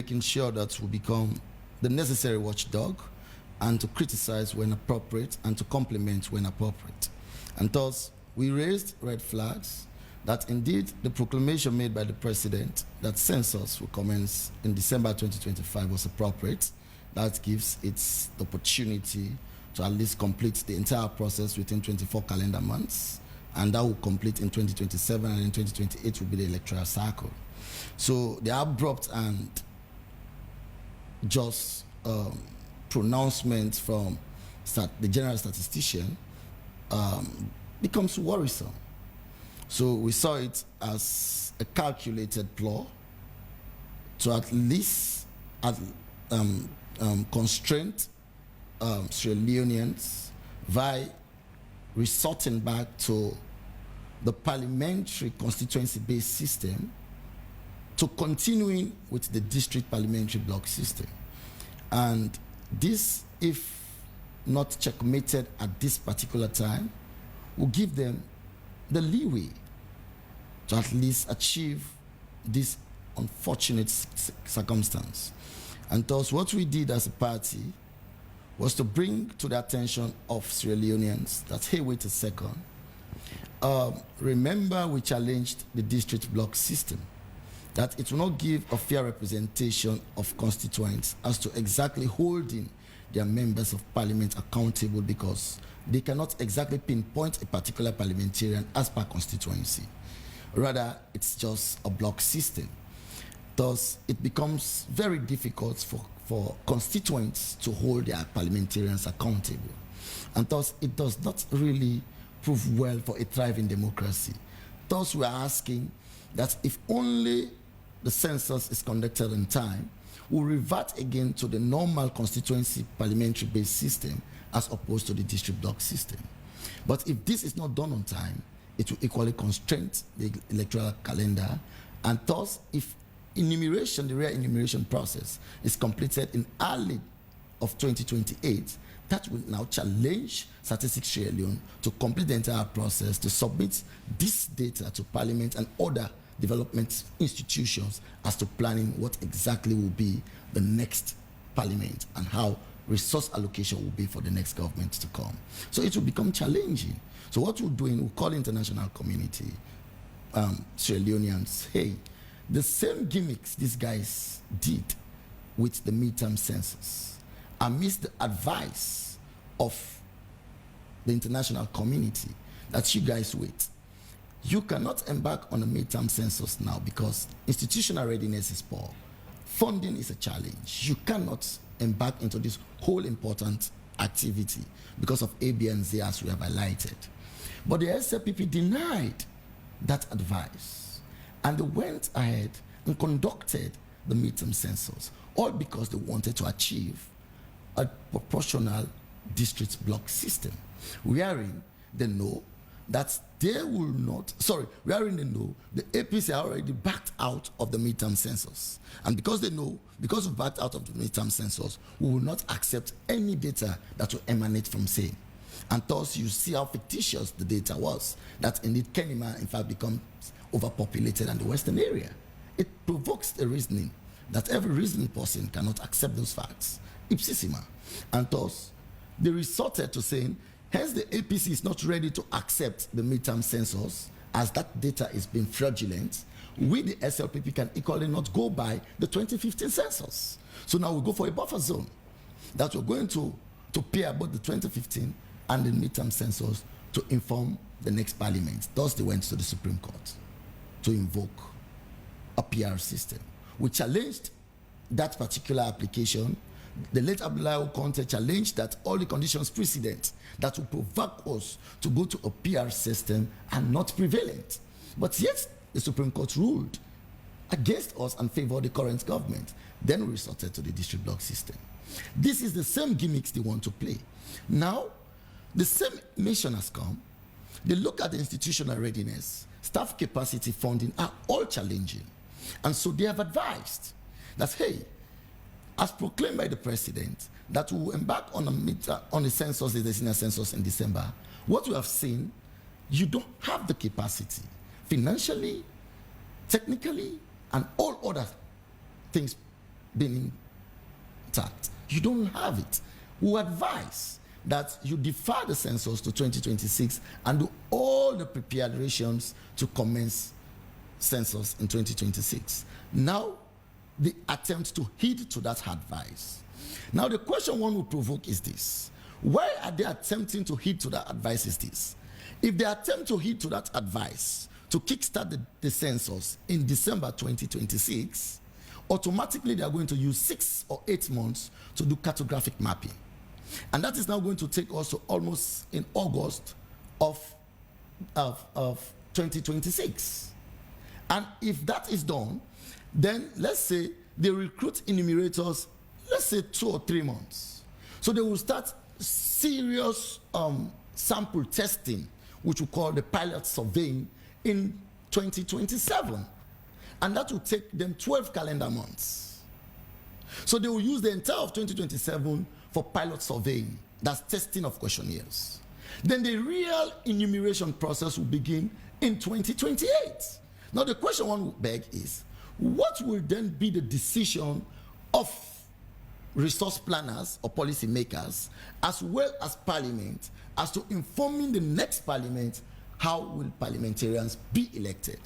making sure that we become the necessary watchdog and to criticize when appropriate and to compliment when appropriate. And thus, we raised red flags that indeed the proclamation made by the president that census will commence in December 2025 was appropriate. That gives it the opportunity to at least complete the entire process within 24 calendar months, and that will complete in 2027, and in 2028 will be the electoral cycle. So the abrupt and just pronouncement from the general statistician becomes worrisome. So we saw it as a calculated ploy to at least constrain Sierra Leoneans by resorting back to the parliamentary constituency-based system to continuing with the district parliamentary block system. And this, if not checkmated at this particular time, will give them the leeway to at least achieve this unfortunate circumstance. And thus what we did as a party was to bring to the attention of Sierra Leoneans that, hey, wait a second. Remember, we challenged the district block system, that it will not give a fair representation of constituents as to exactly holding their members of parliament accountable, because they cannot exactly pinpoint a particular parliamentarian as per constituency. Rather, it's just a block system. Thus, it becomes very difficult for constituents to hold their parliamentarians accountable. And thus, it does not really prove well for a thriving democracy. Thus, we are asking that if only the census is conducted in time, we'll revert again to the normal constituency parliamentary-based system as opposed to the district block system. But if this is not done on time, it will equally constrain the electoral calendar, and thus, if enumeration, the real enumeration process, is completed in early of 2028, that will now challenge Statistics Sierra Leone to complete the entire process, to submit this data to Parliament and other development institutions as to planning what exactly will be the next Parliament and how resource allocation will be for the next government to come. So it will become challenging. So what we're doing, we'll call international community, Sierra Leoneans, hey, the same gimmicks these guys did with the midterm census, amidst the advice of the international community, that you guys wait. You cannot embark on a midterm census now because institutional readiness is poor. Funding is a challenge. You cannot embark into this whole important activity because of A, B, and Z, as we have highlighted. But the SLPP denied that advice, and they went ahead and conducted the midterm census, all because they wanted to achieve a proportional district block system, wherein they know that they will not, wherein they know the APC are already backed out of the midterm census. And because they know, because we backed out of the midterm census, we will not accept any data that will emanate from same. And thus you see how fictitious the data was, that indeed Kenema in fact becomes overpopulated in the western area. It provokes a reasoning that every reasoning person cannot accept those facts, ipsissima. And thus they resorted to saying, hence the APC is not ready to accept the midterm census as that data is being fraudulent. We, the SLPP, can equally not go by the 2015 census. So now we go for a buffer zone that we're going to pair both the 2015 and the midterm census to inform the next parliament. Thus they went to the Supreme Court to invoke a PR system. We challenged that particular application. The late Abdul Karim challenged that all the conditions precedent that will provoke us to go to a PR system are not prevalent. But yet the Supreme Court ruled against us and favored the current government. Then we resorted to the district block system. This is the same gimmicks they want to play. Now, the same mission has come. They look at the institutional readiness, staff capacity, funding are all challenging. And so they have advised that, hey, as proclaimed by the president, that we will embark on a census, the senior census in December. What we have seen, you don't have the capacity, financially, technically, and all other things been intact. You don't have it. We advise that you defer the census to 2026 and do all the preparations to commence census in 2026. Now, the attempt to heed to that advice. Now, the question one will provoke is this. Why are they attempting to heed to that advice is this? If they attempt to heed to that advice to kickstart the census in December 2026, automatically they are going to use 6 or 8 months to do cartographic mapping. And that is now going to take us to almost in August of 2026. And if that is done, then let's say they recruit enumerators, let's say 2 or 3 months. So they will start serious sample testing, which we call the pilot surveying, in 2027. And that will take them 12 calendar months. So they will use the entire of 2027 for pilot surveying, that's testing of questionnaires. Then the real enumeration process will begin in 2028. Now the question one will beg is, what will then be the decision of resource planners or policy makers, as well as parliament, as to informing the next parliament how will parliamentarians be elected?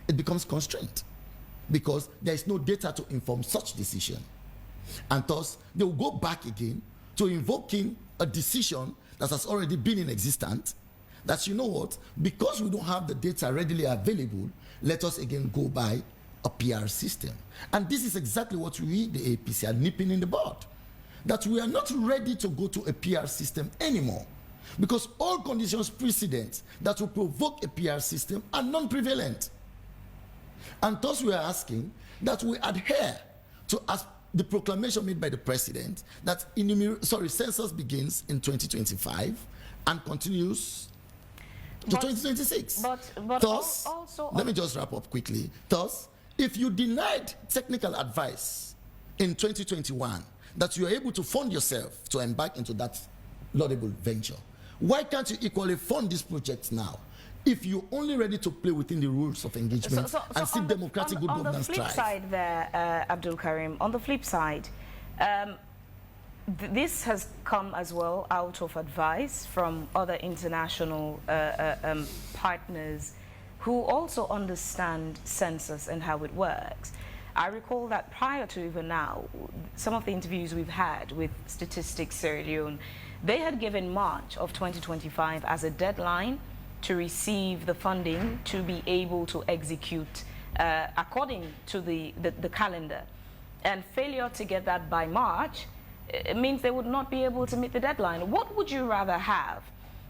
It becomes constraint because there is no data to inform such decision. And thus, they will go back again to invoking a decision that has already been in existence, that, you know what, because we don't have the data readily available, let us again go by a PR system. And this is exactly what we, the APC, are nipping in the bud. That we are not ready to go to a PR system anymore, because all conditions precedent that will provoke a PR system are non-prevalent. And thus we are asking that we adhere to the proclamation made by the president that census begins in 2025 and continues to 2026. But thus, also, let me just wrap up quickly. Thus, if you denied technical advice in 2021 that you are able to fund yourself to embark into that laudable venture, why can't you equally fund these projects now? If you're only ready to play within the rules of engagement and see democratic good governance thrive. On the flip side there, Abdul Karim, on the flip side, this has come as well out of advice from other international partners who also understand census and how it works. I recall that prior to even now, some of the interviews we've had with Statistics Sierra Leone, they had given March of 2025 as a deadline to receive the funding to be able to execute according to the calendar. And failure to get that by March, it means they would not be able to meet the deadline. What would you rather have?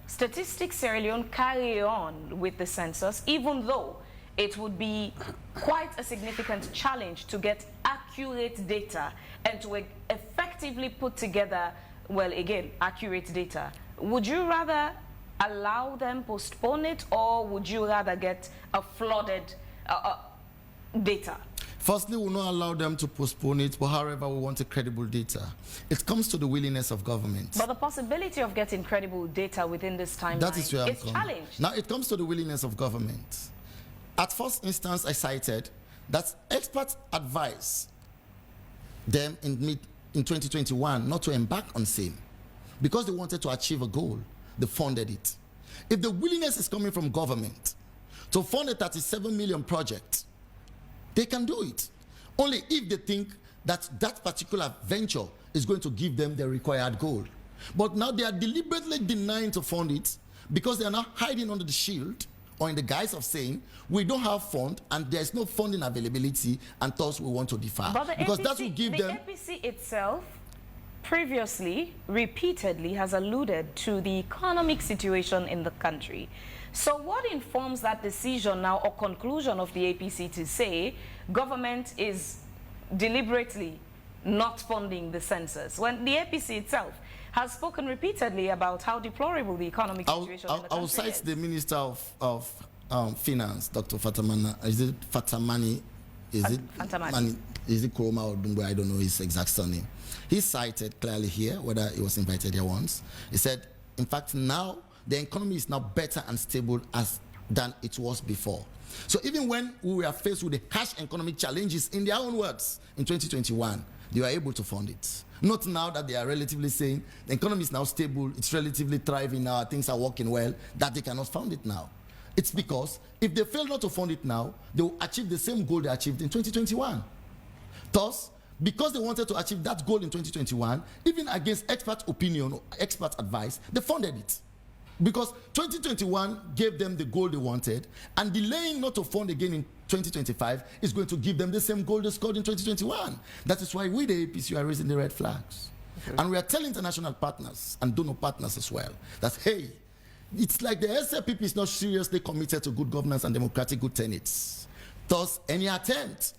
Statistics Sierra Leone carry on with the census, even though it would be quite a significant challenge to get accurate data and to effectively put together, well, again, accurate data. Would you rather allow them postpone it, or would you rather get a flooded data? Firstly, we will not allow them to postpone it, but however, we want a credible data. It comes to the willingness of government. But the possibility of getting credible data within this timeline is challenged. Now, it comes to the willingness of government. At first instance, I cited that experts advised them in 2021 not to embark on same because they wanted to achieve a goal. They funded it. If the willingness is coming from government to fund a 37 million project, they can do it. Only if they think that that particular venture is going to give them the required goal. But now they are deliberately denying to fund it because they are now hiding under the shield or in the guise of saying, we don't have fund and there's no funding availability and thus we want to defer. But because that will give them... The APC itself previously, repeatedly, has alluded to the economic situation in the country. So what informs that decision now or conclusion of the APC to say government is deliberately not funding the census, when the APC itself has spoken repeatedly about how deplorable the economic situation in the country I will cite is? the Minister of Finance, Dr. Fatamana. Is it Fatamani? Is it Kuroma or Dumbo? I don't know his exact surname. He cited clearly here, whether he was invited here once. He said, in fact, now the economy is now better and stable than it was before. So even when we were faced with the harsh economic challenges, in their own words, in 2021, they were able to fund it. Not now that they are relatively saying the economy is now stable, it's relatively thriving now, things are working well, that they cannot fund it now. It's because if they fail not to fund it now, they will achieve the same goal they achieved in 2021. Thus, because they wanted to achieve that goal in 2021, even against expert opinion or expert advice, they funded it. Because 2021 gave them the goal they wanted, and delaying not to fund again in 2025 is going to give them the same goal they scored in 2021. That is why we, the APC, are raising the red flags. Okay. And we are telling international partners and donor partners as well that, hey, it's like the SLPP is not seriously committed to good governance and democratic good tenets. Thus, any attempt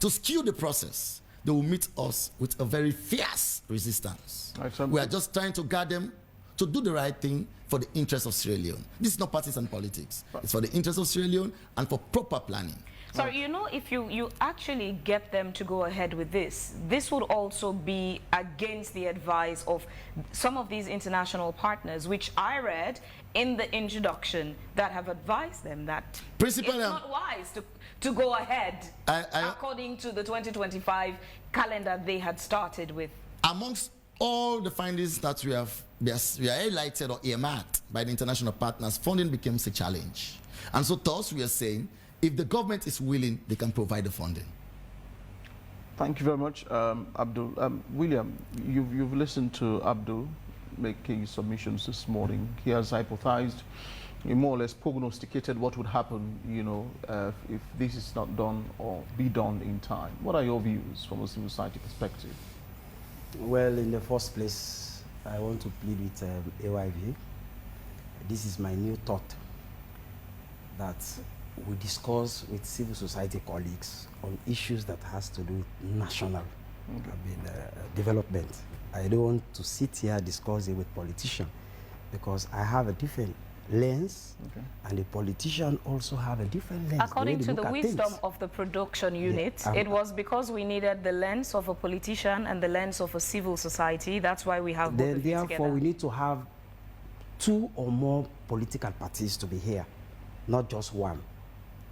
to skew the process, they will meet us with a very fierce resistance. Right, we are just trying to guide them to do the right thing for the interest of Sierra Leone. This is not partisan politics. It's for the interest of Sierra Leone and for proper planning. So, you know, if you actually get them to go ahead with this, this would also be against the advice of some of these international partners, which I read in the introduction, that have advised them that it's not wise to go ahead according to the 2025 calendar they had started with. Amongst all the findings that we are highlighted or earmarked by the international partners, funding becomes a challenge. And so thus we are saying, if the government is willing, they can provide the funding. Thank you very much, Abdul. William, you've listened to Abdul making submissions this morning. He has hypothesized, he more or less prognosticated what would happen, you know, if this is not done or be done in time. What are your views from a civil society perspective? Well, in the first place, I want to plead with AYV. This is my new thought, that we discuss with civil society colleagues on issues that has to do with national development. I don't want to sit here discussing with politicians, because I have a different lens, and the politician also have a different lens. According to the wisdom of the production unit, it was because we needed the lens of a politician and the lens of a civil society. That's why we have both of you together. Therefore, we need to have 2 or more political parties to be here, not just one.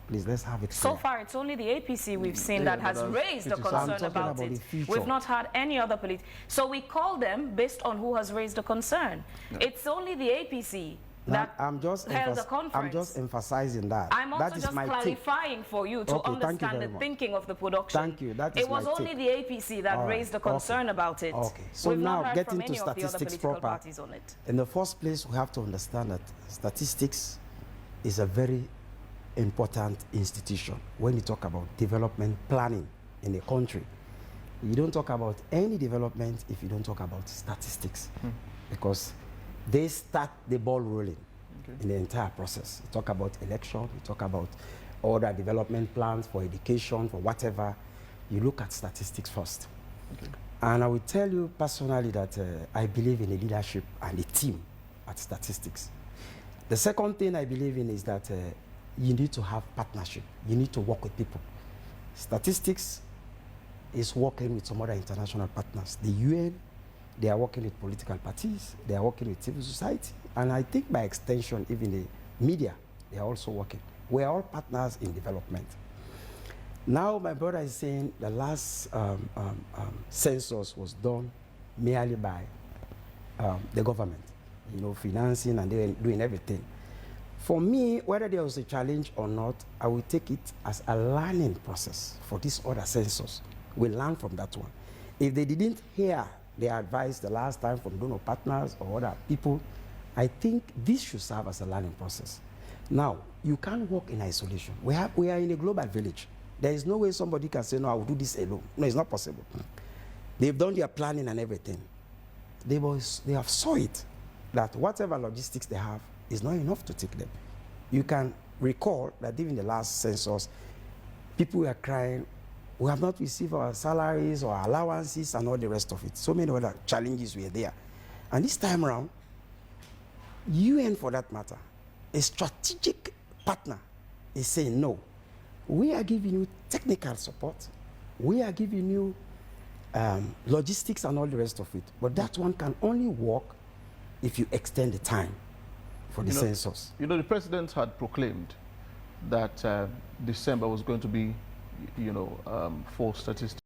Please, let's have it clear. So far, it's only the APC we've seen that has raised a concern about it. We've not had any other So we call them based on who has raised a concern. It's only the APC that held the conference. I'm just emphasizing that. I'm also just clarifying for you to understand the thinking of the production. Thank you. That is it was only the APC that raised a concern about it. Okay. So we've now not heard getting from to any statistics of the other proper. parties on it. In the first place, we have to understand that statistics is a very important institution. When you talk about development planning in a country, you don't talk about any development if you don't talk about statistics, because they start the ball rolling in the entire process. You talk about election, you talk about other development plans for education, for whatever. You look at statistics first. And I will tell you personally that I believe in the leadership and the team at statistics. The second thing I believe in is that you need to have partnership. You need to work with people. Statistics is working with some other international partners. The UN, they are working with political parties, they are working with civil society, and I think by extension, even the media, they are also working. We are all partners in development. Now, my brother is saying the last census was done merely by the government, you know, financing and they're doing everything. For me, whether there was a challenge or not, I will take it as a learning process for this other census. We learn from that one. If they didn't hear their advice the last time from donor partners or other people, I think this should serve as a learning process. Now, you can't work in isolation. We are in a global village. There is no way somebody can say, no, I will do this alone. No, it's not possible. They've done their planning and everything. They have saw it, that whatever logistics they have is not enough to take them. You can recall that even the last census, people were crying, we have not received our salaries or allowances and all the rest of it. So many other challenges were there. And this time around, UN, for that matter, a strategic partner, is saying, no, we are giving you technical support, we are giving you logistics and all the rest of it. But that one can only work if you extend the time for the census. You know, the president had proclaimed that December was going to be, for statistics.